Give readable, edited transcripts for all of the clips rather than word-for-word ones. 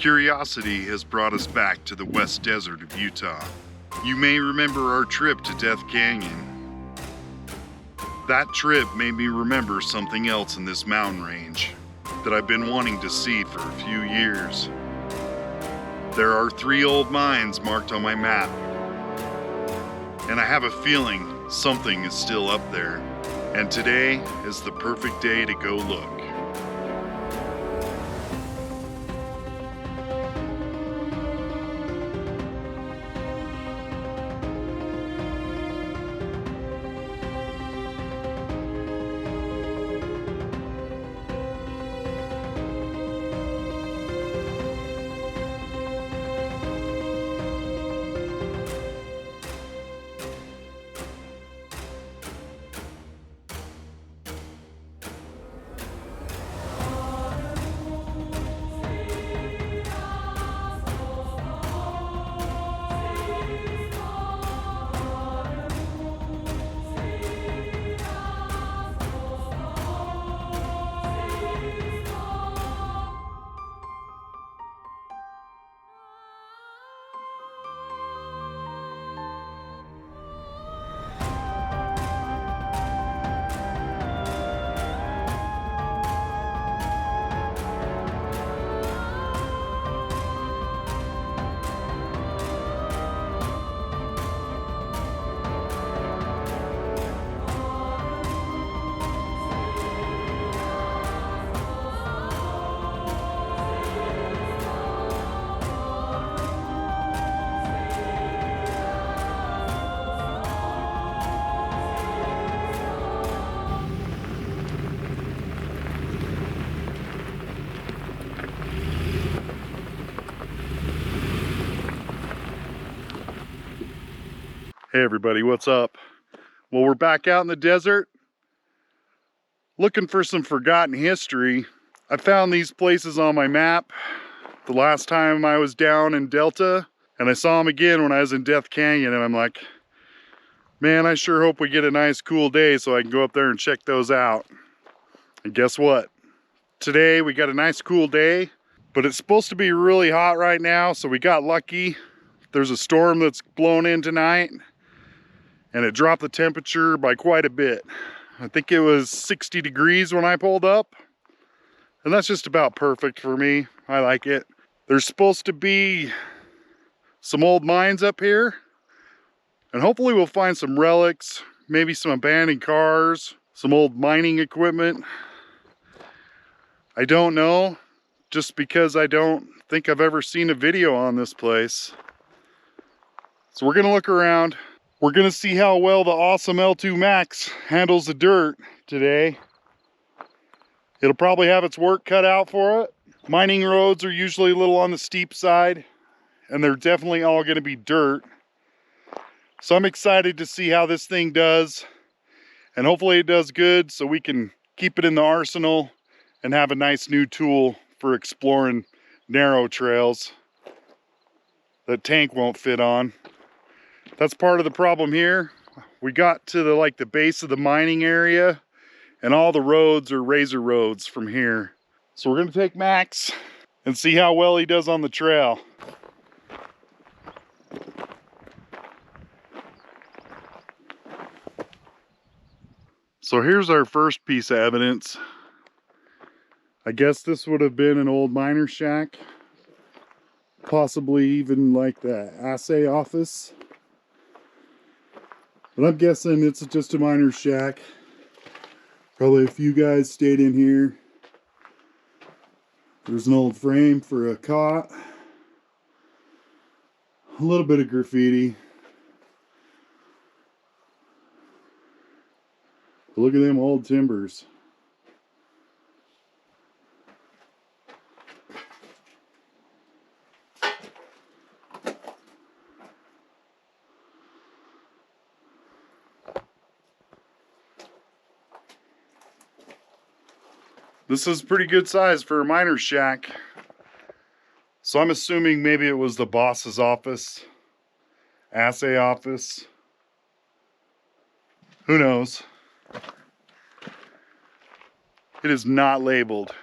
Curiosity has brought us back to the West Desert of Utah. You may remember our trip to Death Canyon. That trip made me remember something else in this mountain range that I've been wanting to see for a few years. There are 3 old mines marked on my map, and I have a feeling something is still up there, and today is the perfect day to go look. Hey everybody, what's up? Well, we're back out in the desert looking for some forgotten history. I found these places on my map the last time I was down in Delta, and I saw them again when I was in Death Canyon, and I'm like, man, I sure hope we get a nice cool day so I can go up there and check those out. And guess what? Today we got a nice cool day, but it's supposed to be really hot right now, so we got lucky. There's a storm that's blown in tonight, and it dropped the temperature by quite a bit. I think it was 60 degrees when I pulled up, and that's just about perfect for me. I like it. There's supposed to be some old mines up here, and hopefully we'll find some relics, maybe some abandoned cars, some old mining equipment. I don't know, just because I don't think I've ever seen a video on this place. So we're gonna look around. We're gonna see how well the Ausom L2 Max handles the dirt today. It'll probably have its work cut out for it. Mining roads are usually a little on the steep side, and they're definitely all gonna be dirt. So I'm excited to see how this thing does, and hopefully it does good so we can keep it in the arsenal and have a nice new tool for exploring narrow trails that tank won't fit on. That's part of the problem here. We got to the base of the mining area, and all the roads are razor roads from here. So we're gonna take Max and see how well he does on the trail. So here's our first piece of evidence. I guess this would have been an old miner shack, possibly even like the assay office. But I'm guessing it's just a miner's shack. Probably a few guys stayed in here. There's an old frame for a cot. A little bit of graffiti. But look at them old timbers. This is pretty good size for a miner's shack. So I'm assuming maybe it was the boss's office, assay office. Who knows? It is not labeled.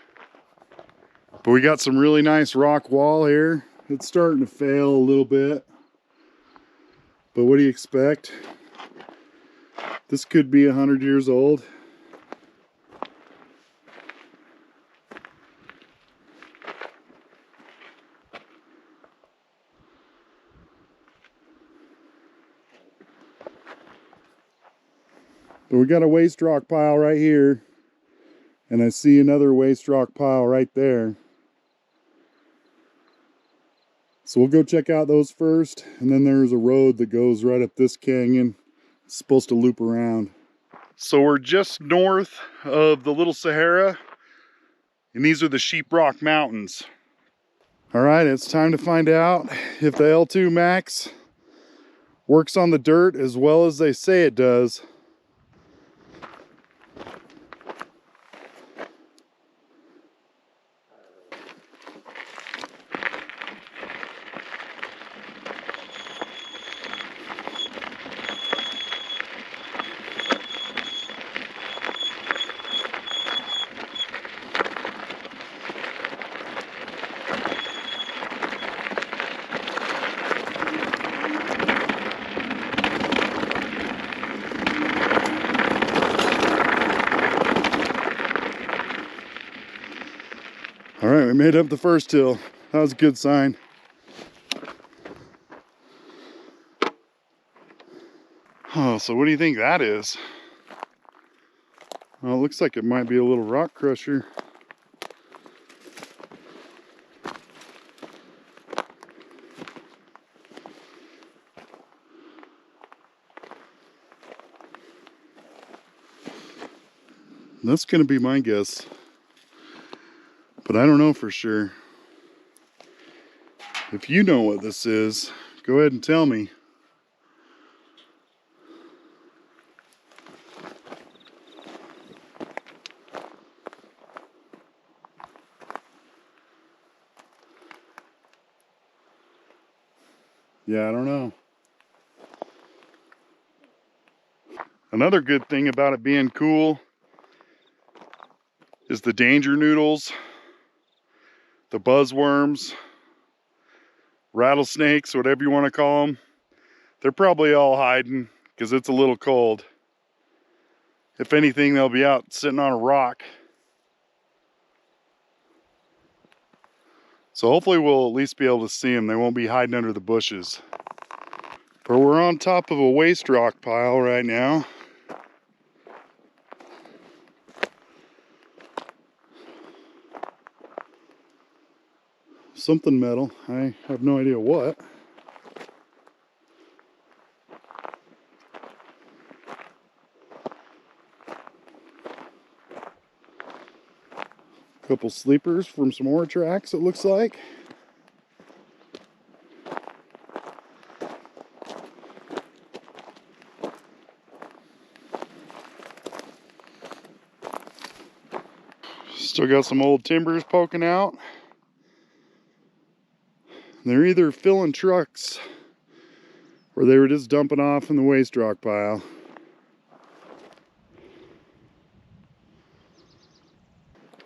But we got some really nice rock wall here. It's starting to fail a little bit. But what do you expect? This could be 100 years old. But we got a waste rock pile right here. And I see another waste rock pile right there. So we'll go check out those first. And then there's a road that goes right up this canyon. It's supposed to loop around. So we're just north of the Little Sahara. And these are the Sheeprock Mountains. All right, it's time to find out if the L2 Max works on the dirt as well as they say it does. All right, we made up the first hill. That was a good sign. Oh, so what do you think that is? Well, it looks like it might be a little rock crusher. That's gonna be my guess. But I don't know for sure. If you know what this is, go ahead and tell me. Yeah, I don't know. Another good thing about it being cool is the danger noodles, the buzzworms, rattlesnakes, whatever you want to call them. They're probably all hiding because it's a little cold. If anything, they'll be out sitting on a rock. So hopefully we'll at least be able to see them. They won't be hiding under the bushes. But we're on top of a waste rock pile right now. Something metal. I have no idea what. Couple sleepers from some more tracks, it looks like. Still got some old timbers poking out. They're either filling trucks or they were just dumping off in the waste rock pile.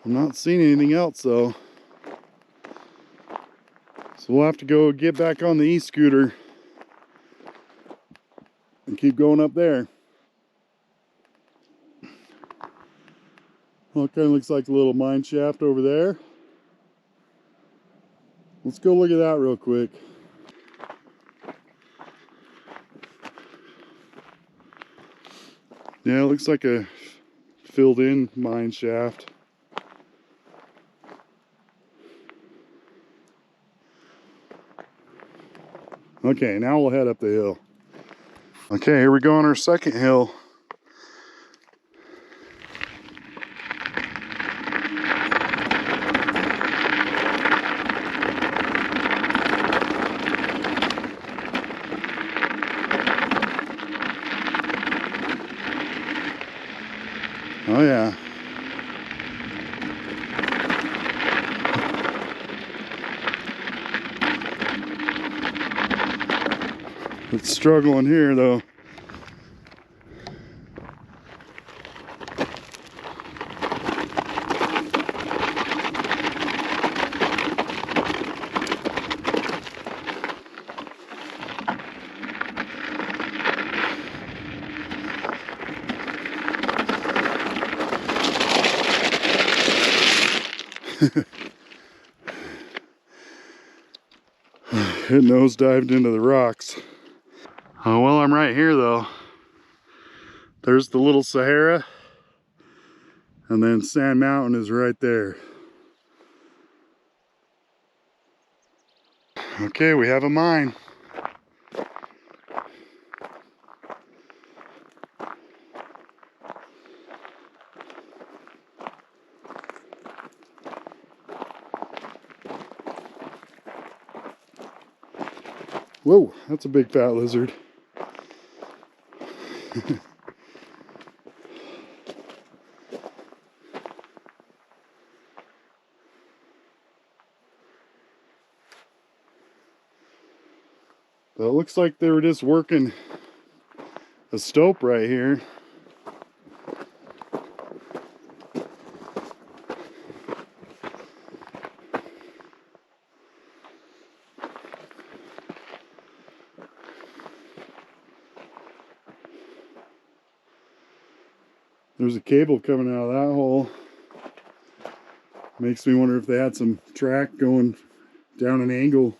I'm not seeing anything else though. So we'll have to go get back on the e-scooter and keep going up there. Well, it kind of looks like a little mine shaft over there. Let's go look at that real quick. Yeah, it looks like a filled in mine shaft. Okay, now we'll head up the hill. Okay, here we go on our second hill. Oh yeah. It's struggling here though. It nosedived into the rocks. Oh, well, I'm right here though. There's the little Sahara, and then Sand Mountain is right there. Okay, we have a mine. Whoa, that's a big fat lizard. But it looks like they were just working a stope right here. There's a cable coming out of that hole. Makes me wonder if they had some track going down an angle.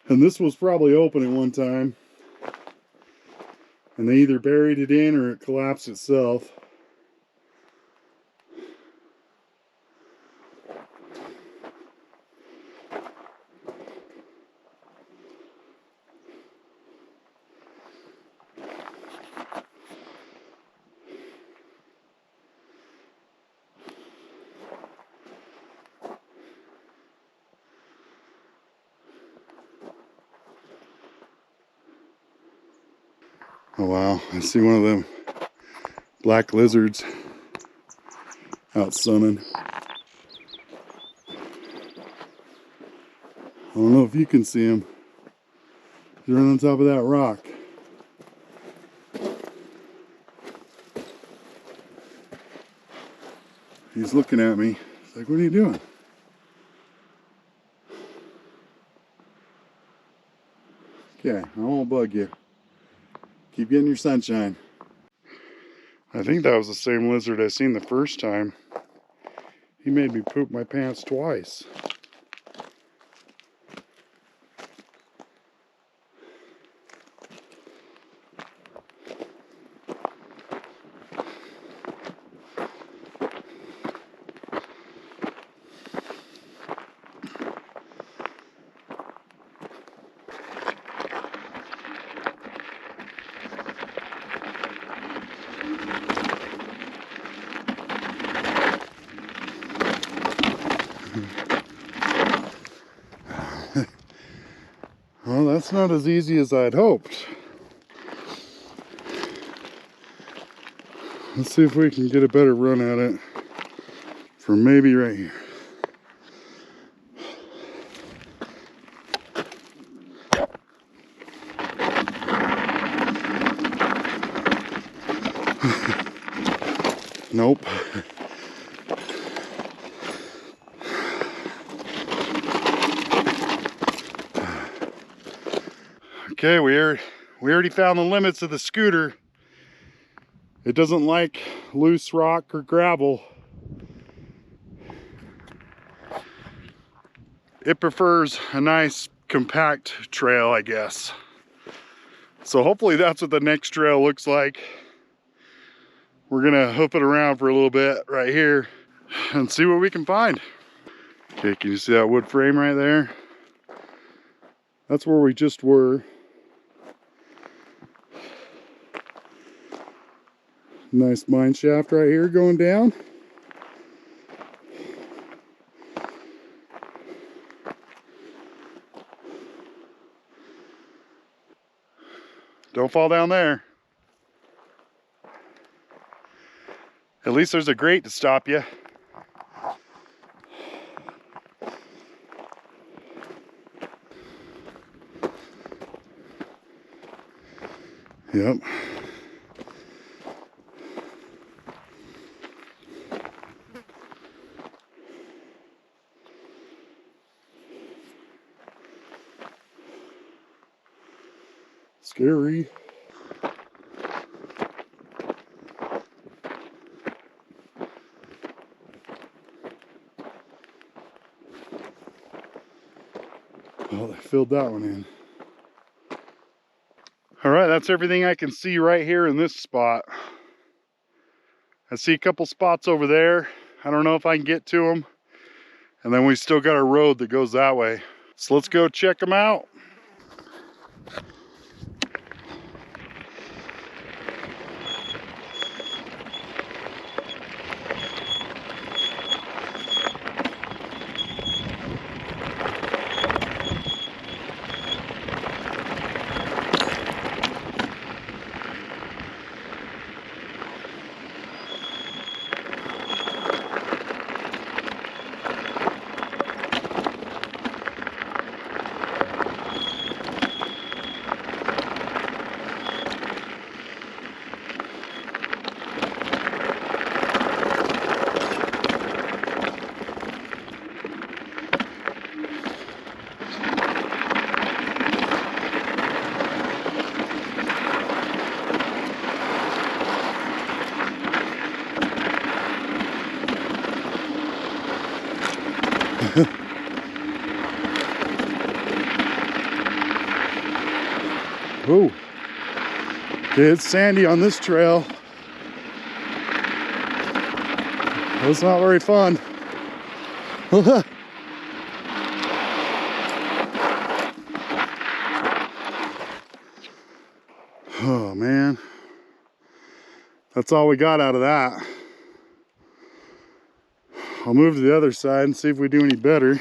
And this was probably open at one time. And they either buried it in or it collapsed itself. Oh wow, I see one of them black lizards out sunning. I don't know if you can see him. He's right on top of that rock. He's looking at me. He's like, what are you doing? Okay, I won't bug you. Keep getting your sunshine. I think that was the same lizard I seen the first time. He made me poop my pants twice. Well, that's not as easy as I'd hoped. Let's see if we can get a better run at it from maybe right here. Nope. Okay, we already found the limits of the scooter. It doesn't like loose rock or gravel. It prefers a nice compact trail, I guess. So hopefully that's what the next trail looks like. We're gonna hoof it around for a little bit right here and see what we can find. Okay, can you see that wood frame right there? That's where we just were. Nice mine shaft right here going down. Don't fall down there. At least there's a grate to stop you. Yep. Scary. Oh, they filled that one in. All right, that's everything I can see right here in this spot. I see a couple spots over there. I don't know if I can get to them. And then we still got a road that goes that way. So let's go check them out. Ooh. Okay, it's sandy on this trail. It's not very fun. Oh man. That's all we got out of that. I'll move to the other side and see if we do any better.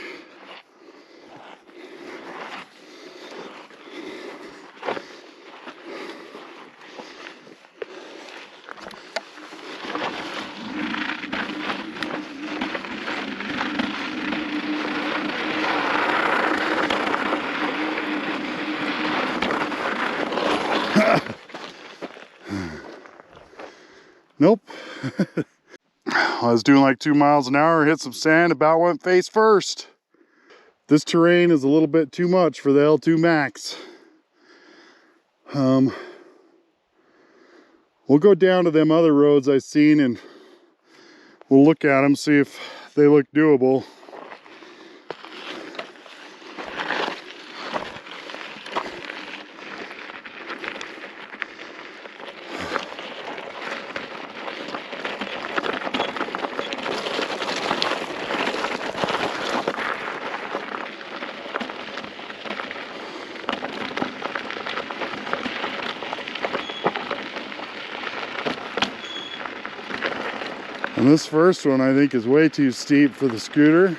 Nope. I was doing like 2 miles an hour, hit some sand, about went face first. This terrain is a little bit too much for the L2 Max. We'll go down to them other roads I've seen and we'll look at them, see if they look doable. And this first one I think is way too steep for the scooter.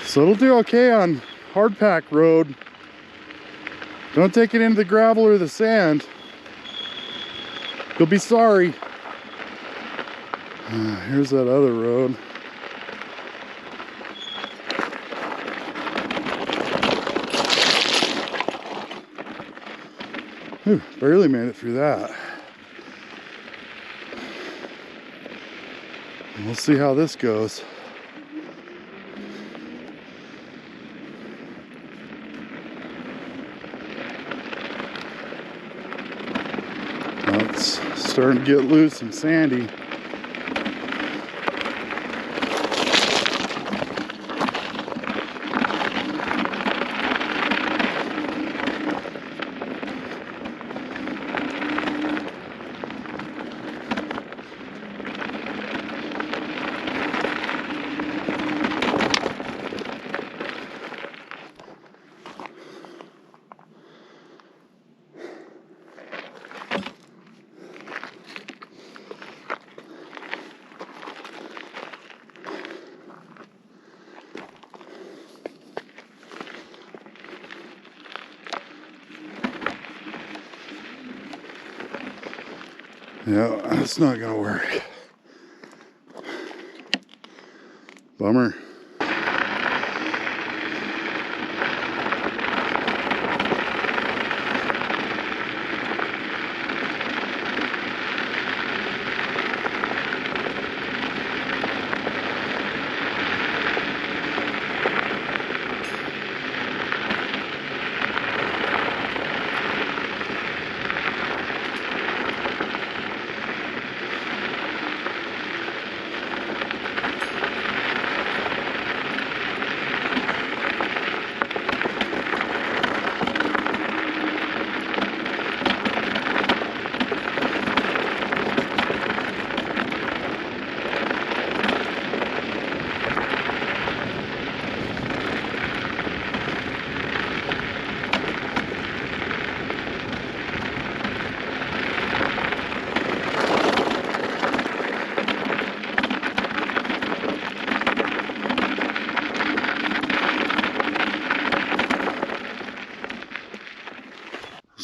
So it'll do okay on hard pack road. Don't take it into the gravel or the sand. You'll be sorry. Here's that other road. Whew, barely made it through that. We'll see how this goes. It's starting to get loose and sandy. Yeah, that's not gonna work. Bummer.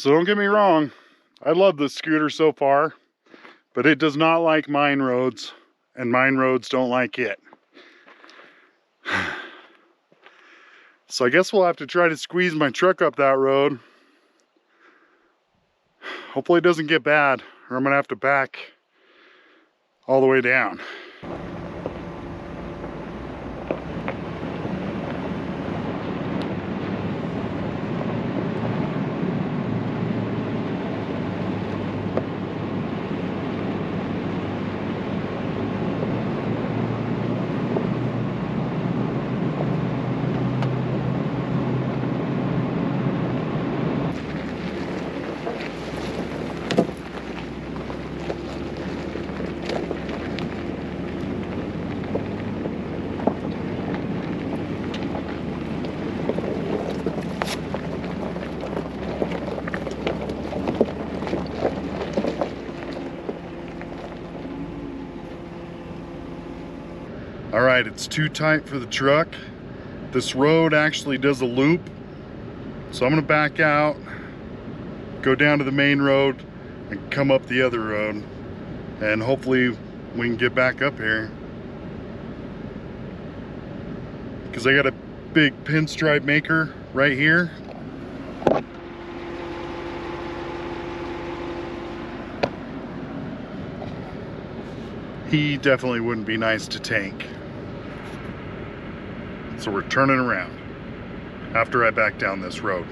So don't get me wrong, I love this scooter so far, but it does not like mine roads, and mine roads don't like it. So I guess we'll have to try to squeeze my truck up that road. Hopefully it doesn't get bad, or I'm gonna have to back all the way down. All right, it's too tight for the truck. This road actually does a loop. So I'm gonna back out, go down to the main road, and come up the other road. And hopefully we can get back up here. Because I got a big pinstripe maker right here. He definitely wouldn't be nice to tank. So we're turning around after I back down this road.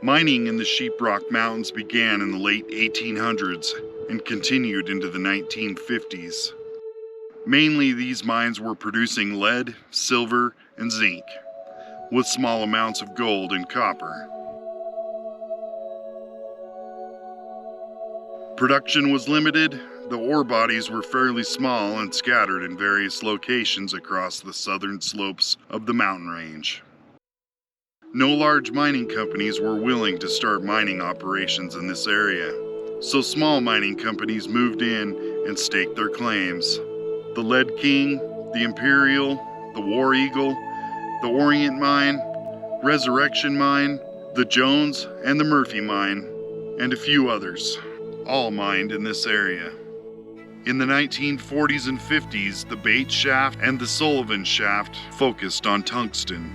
Mining in the Sheeprock Mountains began in the late 1800s and continued into the 1950s. Mainly these mines were producing lead, silver, and zinc, with small amounts of gold and copper. Production was limited. The ore bodies were fairly small and scattered in various locations across the southern slopes of the mountain range. No large mining companies were willing to start mining operations in this area, so small mining companies moved in and staked their claims. The Lead King, the Imperial, the War Eagle, the Orient Mine, Resurrection Mine, the Jones and the Murphy Mine, and a few others, all mined in this area. In the 1940s and 50s, the Bates Shaft and the Sullivan Shaft focused on tungsten.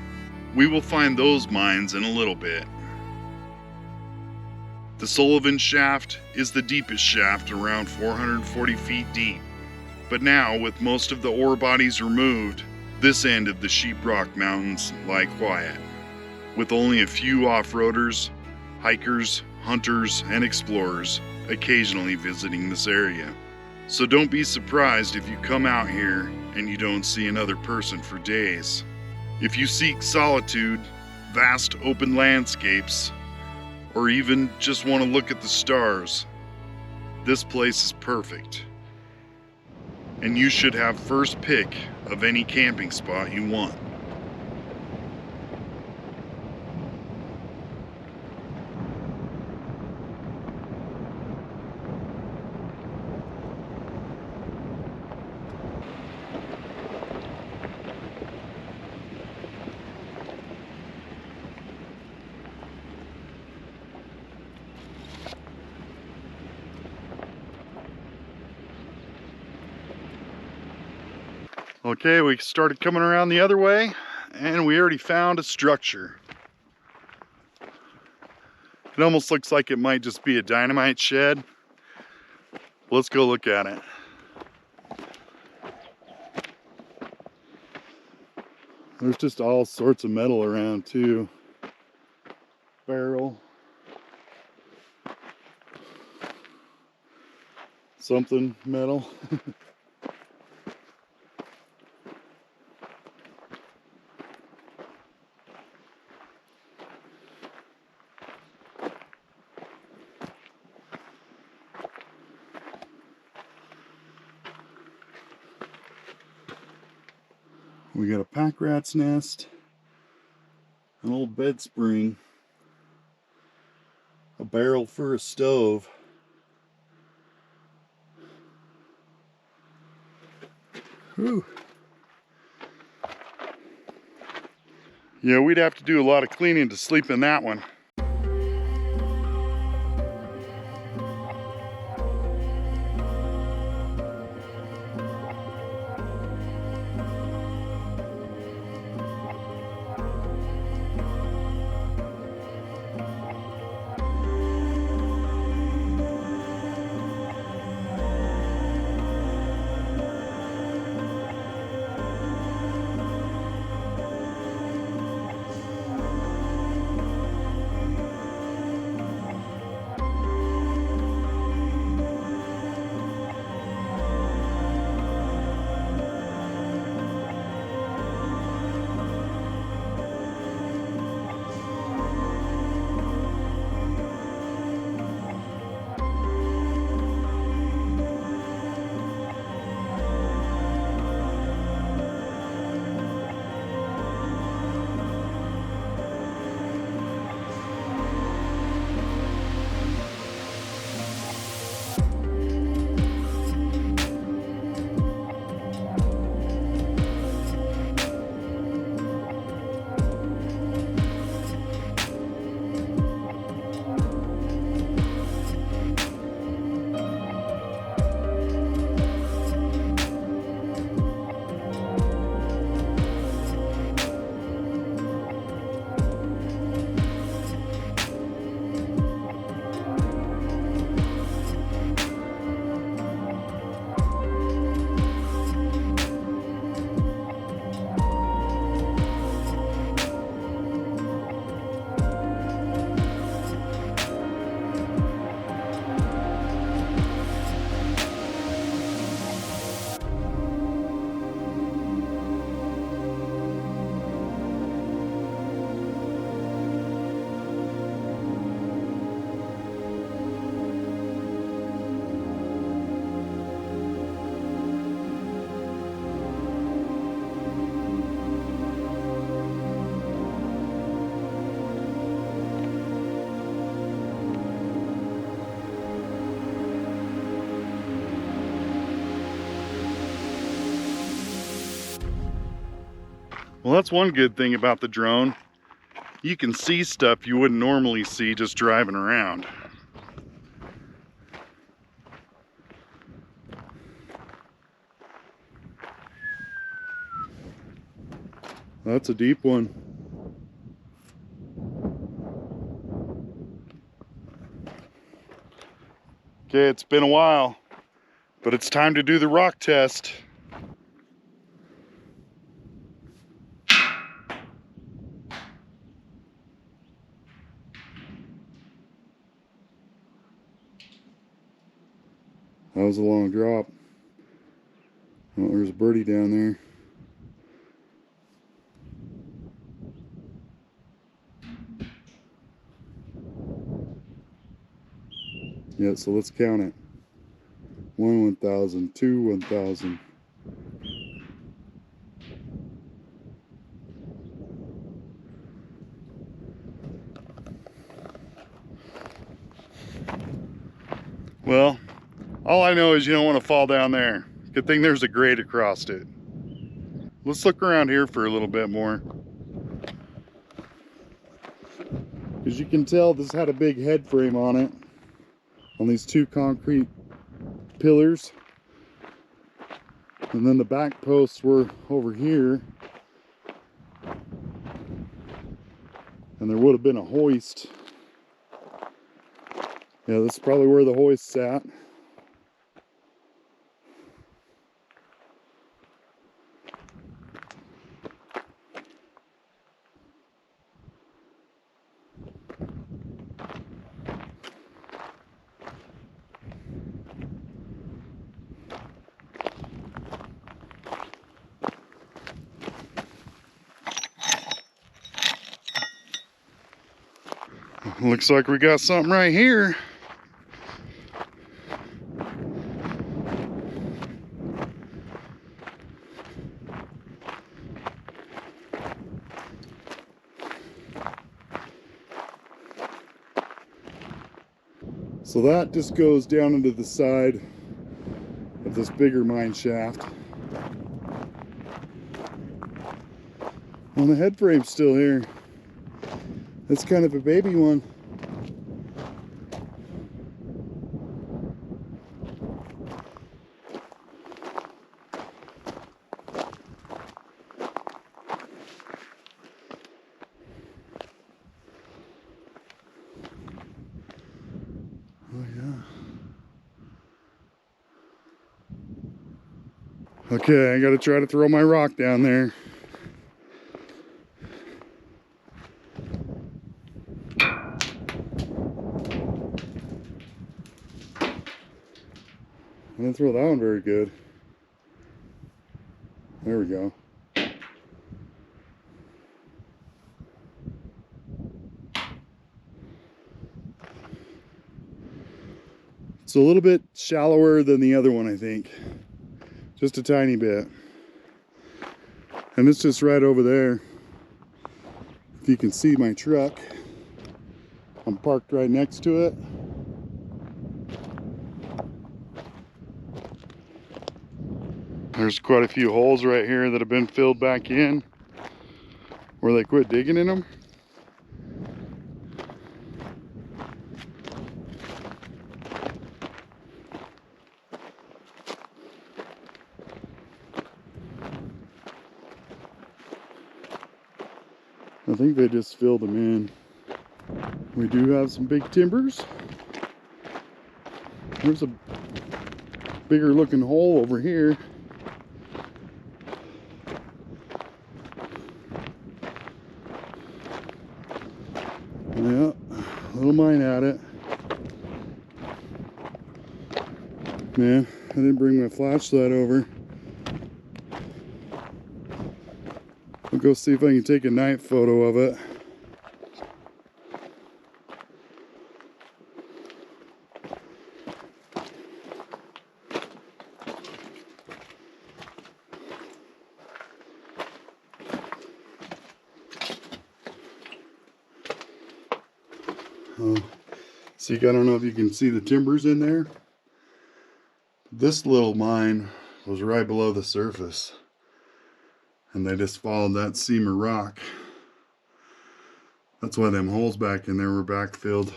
We will find those mines in a little bit. The Sullivan Shaft is the deepest shaft, around 440 feet deep. But now, with most of the ore bodies removed, this end of the Sheeprock Mountains lie quiet, with only a few off-roaders, hikers, hunters, and explorers occasionally visiting this area. So don't be surprised if you come out here and you don't see another person for days. If you seek solitude, vast open landscapes, or even just want to look at the stars, this place is perfect. And you should have first pick of any camping spot you want. Okay, we started coming around the other way, and we already found a structure. It almost looks like it might just be a dynamite shed. Let's go look at it. There's just all sorts of metal around too. Barrel. Something metal. We got a pack rat's nest, an old bed spring, a barrel for a stove, whew, Yeah, we'd have to do a lot of cleaning to sleep in that one. Well, that's one good thing about the drone. You can see stuff you wouldn't normally see just driving around. That's a deep one. Okay, it's been a while, but it's time to do the rock test. That was a long drop. Oh, there's a birdie down there. Yeah, so let's count it. 1, 1,000, 2, 1,000. Well, all I know is you don't want to fall down there. Good thing there's a grade across it. Let's look around here for a little bit more. As you can tell, this had a big head frame on it, on these 2 concrete pillars. And then the back posts were over here. And there would have been a hoist. Yeah, this is probably where the hoist sat. Looks like we got something right here. So that just goes down into the side of this bigger mine shaft. Well, the head frame's still here. That's kind of a baby one. Oh yeah. Okay, I gotta try to throw my rock down there. I didn't throw that one very good. There we go. It's a little bit shallower than the other one, I think. Just a tiny bit. And it's just right over there. If you can see my truck, I'm parked right next to it. There's quite a few holes right here that have been filled back in where they quit digging in them. I think they just filled them in. We do have some big timbers. There's a bigger looking hole over here. Yeah, little mine at it. Man, I didn't bring my flashlight over. I'll go see if I can take a night photo of it. See, I don't know if you can see the timbers in there. This little mine was right below the surface, and they just followed that seam of rock. That's why them holes back in there were backfilled,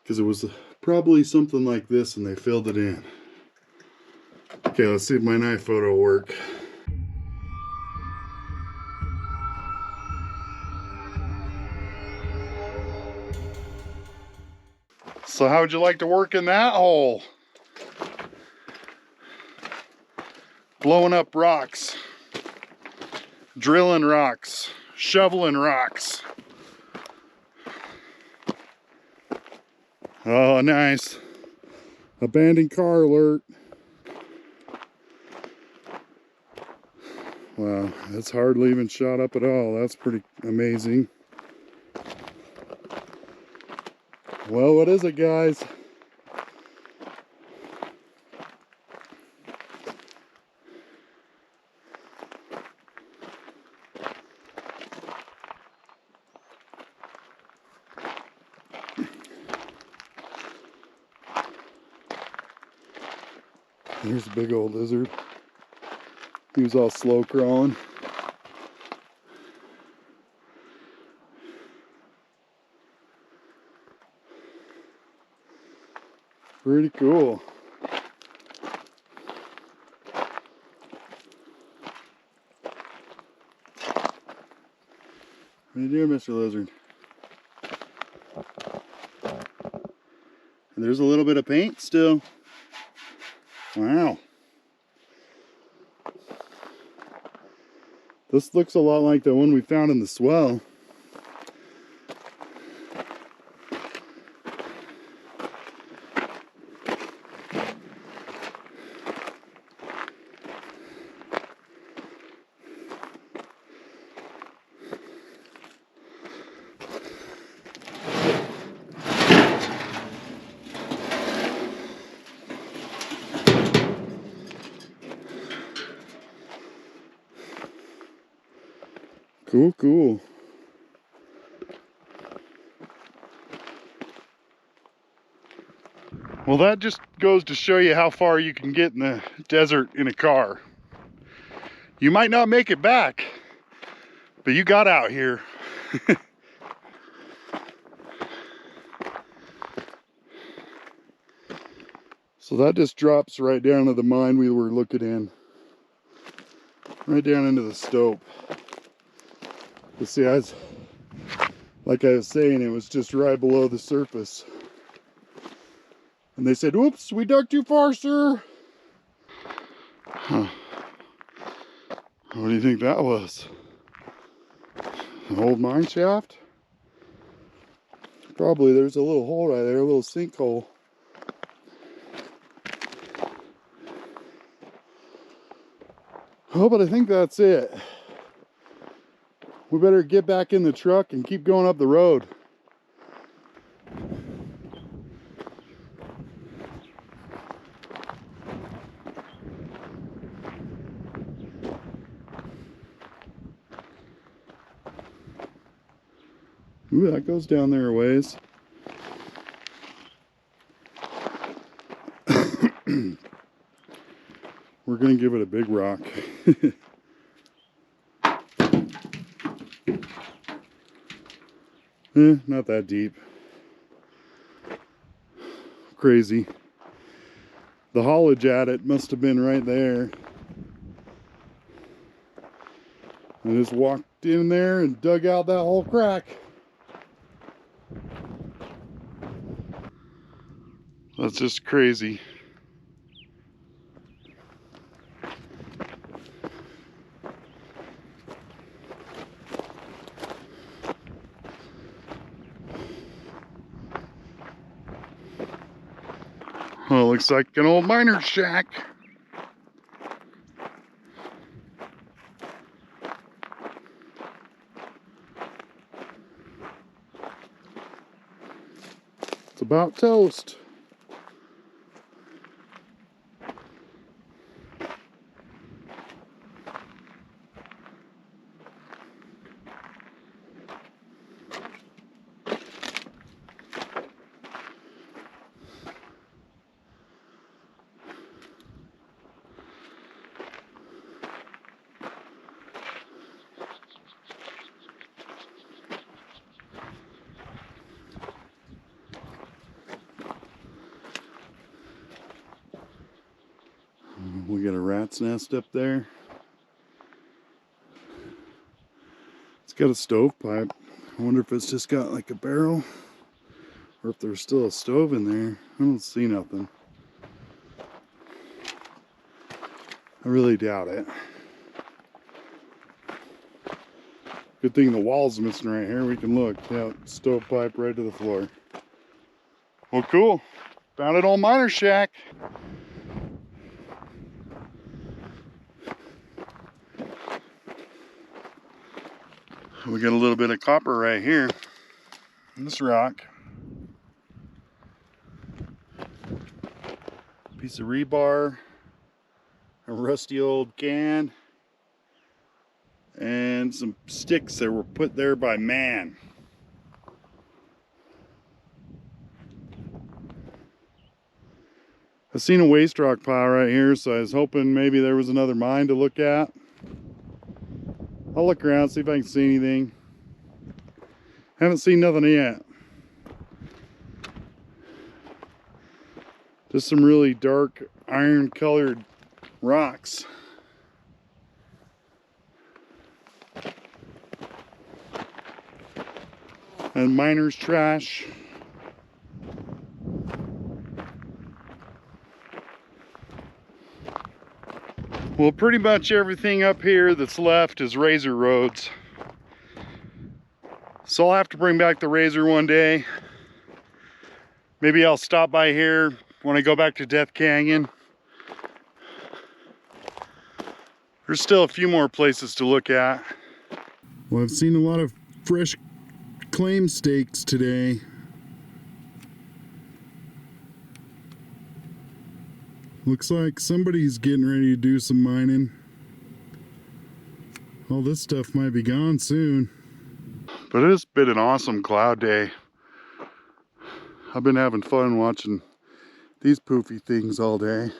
because it was probably something like this and they filled it in. Okay, let's see if my night photo will work. So how would you like to work in that hole? Blowing up rocks, drilling rocks, shoveling rocks. Oh, nice. Abandoned car alert. Wow, that's hardly even shot up at all. That's pretty amazing. Well, what is it, guys? Here's a big old lizard. He was all slow crawling. Pretty cool. What are you doing, Mr. Lizard? And there's a little bit of paint still. Wow. This looks a lot like the one we found in the swell. Cool, cool. Well, that just goes to show you how far you can get in the desert in a car. You might not make it back, But you got out here. So that just drops right down to the mine we were looking in. Right down into the stope. You see, like I was saying, it was just right below the surface. And they said, "Oops, we dug too far, sir." Huh. What do you think that was? An old mine shaft? Probably. There's a little hole right there, a little sinkhole. Oh, but I think that's it. We better get back in the truck and keep going up the road. Ooh, that goes down there a ways. We're gonna give it a big rock. Not that deep. Crazy. The haulage at it must have been right there. I just walked in there and dug out that whole crack. That's just crazy. Well, looks like an old miner's shack. It's about toast. We got a rat's nest up there. It's got a stovepipe. I wonder if it's just got like a barrel or if there's still a stove in there. I don't see nothing. I really doubt it. Good thing the wall's missing right here. We can look. Yeah, stovepipe right to the floor. Well, cool. Found an old miner shack. We got a little bit of copper right here in this rock. Piece of rebar, a rusty old can, and some sticks that were put there by man. I seen a waste rock pile right here, so I was hoping maybe there was another mine to look at. I'll look around, see if I can see anything. Haven't seen nothing yet. Just some really dark iron colored rocks. And miner's trash. Well, pretty much everything up here that's left is razor roads. So I'll have to bring back the razor one day. Maybe I'll stop by here when I go back to Death Canyon. There's still a few more places to look at. Well, I've seen a lot of fresh claim stakes today. Looks like somebody's getting ready to do some mining. All this stuff might be gone soon. But it's been an awesome cloud day. I've been having fun watching these poofy things all day.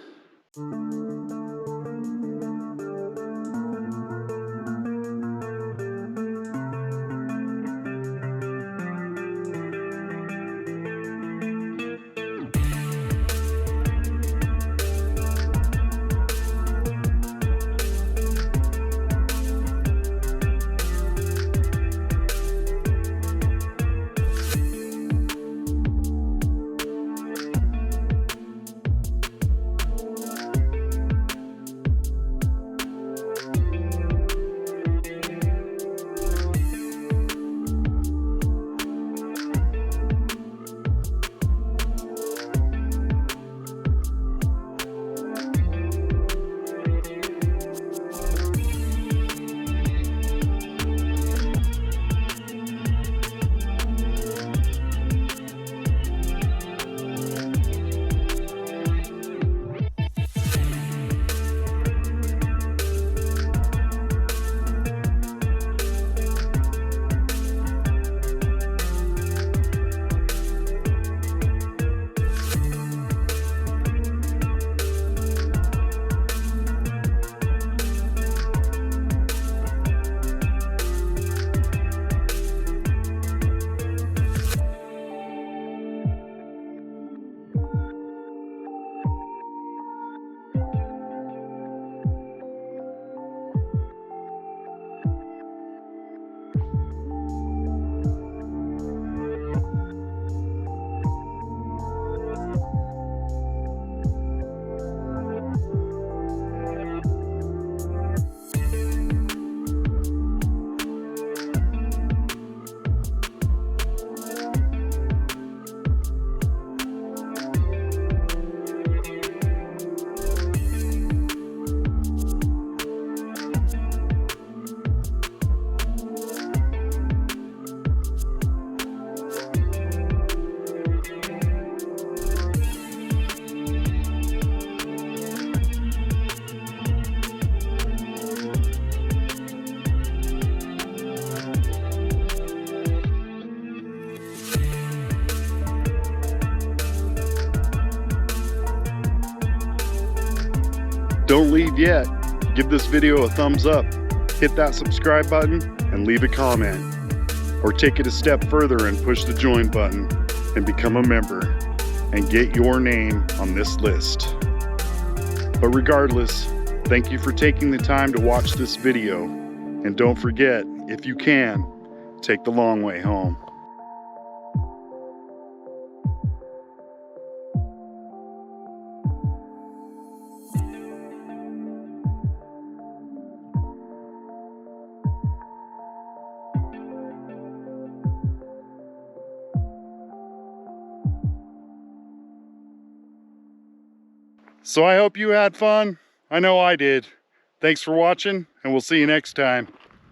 Don't leave yet. Give this video a thumbs up, hit that subscribe button, and leave a comment. Or take it a step further and push the join button and become a member and get your name on this list. But regardless, thank you for taking the time to watch this video. And don't forget, if you can, take the long way home. So I hope you had fun. I know I did. Thanks for watching, and we'll see you next time.